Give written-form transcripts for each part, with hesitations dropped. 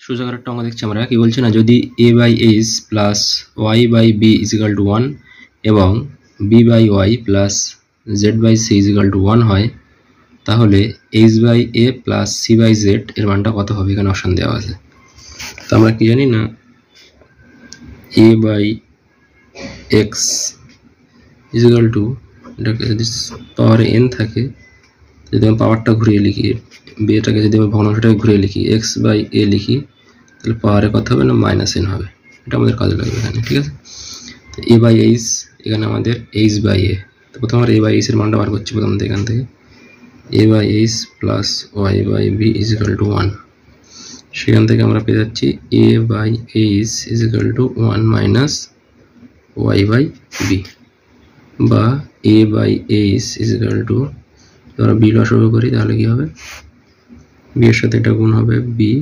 সোজা করে একটা অঙ্ক দেখছি আমরা। কি বলছে না, যদি a by H plus Y by B is equal to 1 এবং b by Y plus Z by C is equal to 1 হয়, তাহলে H by A plus C by Z এর মানটা কত হবে? এখানে অপশন দেওয়া আছে। তো আমরা কি জানি না, a by X is equal to, এটাকে যদি পাওয়ারে n থাকে, যদি আমি পাওয়ারটা ঘুরিয়ে লিখি, বিটাকে যদি আমি ভগ্নাংশটাকে ঘুরিয়ে লিখি, এক্স বাই এ লিখি, তাহলে পাওয়ারে কত হবে না মাইনাস n হবে। এটা আমাদের কাজে লাগবে এখানে, ঠিক আছে। তো এ বাই এইচ, এখানে আমাদের এইচ বাই এ। তো প্রথমে আমরা এ বাই এইচ এর মানটা বার করছি প্রথম এখান থেকে, A by H plus Y by B is equal to 1। সেখান থেকে আমরা পেয়ে যাচ্ছি A by H is equal to 1 minus Y by B, বা A by H is equal to, আমরা বি লসাগু করি তাহলে কি হবে, বি এর সাথে এটা গুণ হবে বি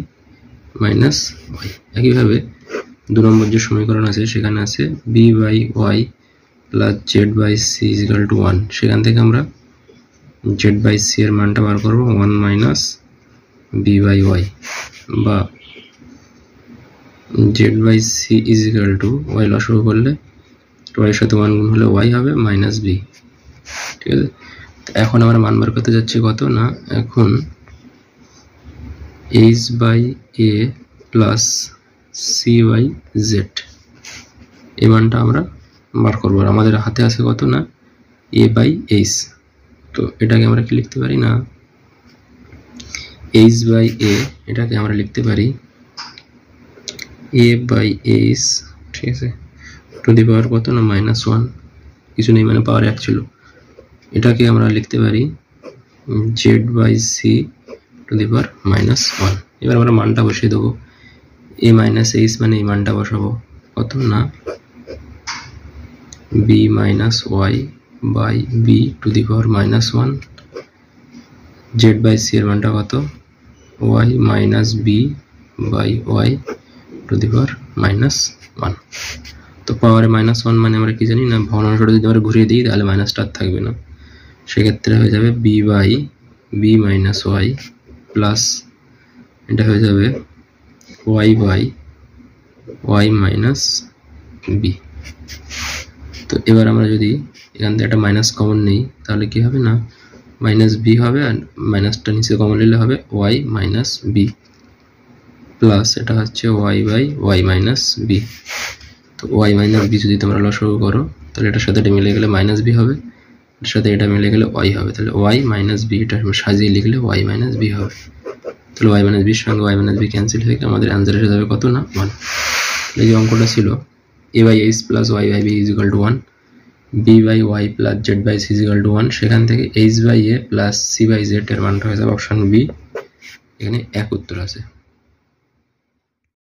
মাইনাস ওয়াই। একইভাবে 2 নম্বর যে সমীকরণ আছে সেখানে আছে B by Y plus Z by C is equal to 1। সেখান থেকে আমরা জেড বাই সি এর মানটা বার করবো 1 মাইনাস বি বাই ওয়াই, বা Z by C is equal to, Y লসাগু করলে ওয়াই এর সাথে 1 গুণ হলে ওয়াই হবে মাইনাস বি, ঠিক আছে। এখন আমরা মান বার করতে যাচ্ছি কত না, এখন H by A plus C by Z এই মানটা আমরা বার করবো। আর আমাদের হাতে আছে কত না, এ বাই এইচ। তো এটাকে আমরা কি লিখতে পারি না, এইচ বাই এ, এটাকে আমরা লিখতে পারি এ বাই এইচ, ঠিক আছে, টু দি পাওয়ার কত না -1, কিছু নেই মানে পাওয়ার 1 ছিল। এটাকে আমরা লিখতে পারি Z by C to the power -1। এবার আমরা মানটা বসিয়ে দেবো, এ মাইনাস এইচ মানে এই মানটা বসাবো কত না, B minus Y by B to the power -1, Z by C এর মানটা কত, Y minus B by Y to the power -1। তো পাওয়ারে -1 মানে আমরা কি জানি না, ভগ্নাংশটা যদি আমরা ঘুরিয়ে দিই তাহলে মাইনাসটা আর থাকবে না, সেক্ষেত্রে হয়ে যাবে B by B minus Y plus এটা হয়ে যাবে Y by Y minus B. তো এবার আমরা যদি এখান থেকে একটা মাইনাস কমন নেই তাহলে কি হবে না, মাইনাস বি হবে, আর মাইনাসটা নিচে কমন নিলে হবে ওয়াই মাইনাস বি প্লাস এটা হচ্ছে Y by Y minus B. তো ওয়াই মাইনাস বি যদি তোমরা লসাগু করো তাহলে এটার সাথে এটা মিলে গেলে মাইনাস বি হবে, এটার সাথে এটা মিলে গেলে ওয়াই হবে, তাহলে ওয়াই মাইনাস বি, এটা সাজিয়ে লিখলে ওয়াই মাইনাস বি হবে। তাহলে ওয়াই মাইনাস বির সঙ্গে ওয়াই মাইনাস বি ক্যান্সেল হয়ে আমাদের অ্যান্সার এসে যাবে কত না 1। এই যে অঙ্কটা ছিল A by H plus Y by B is equal to 1, B by Y plus Z by C is equal to 1, সেখান থেকে H by A plus C by Z এর মানটা হয়ে যাবে অপশন বি। এখানে 1 উত্তর আছে।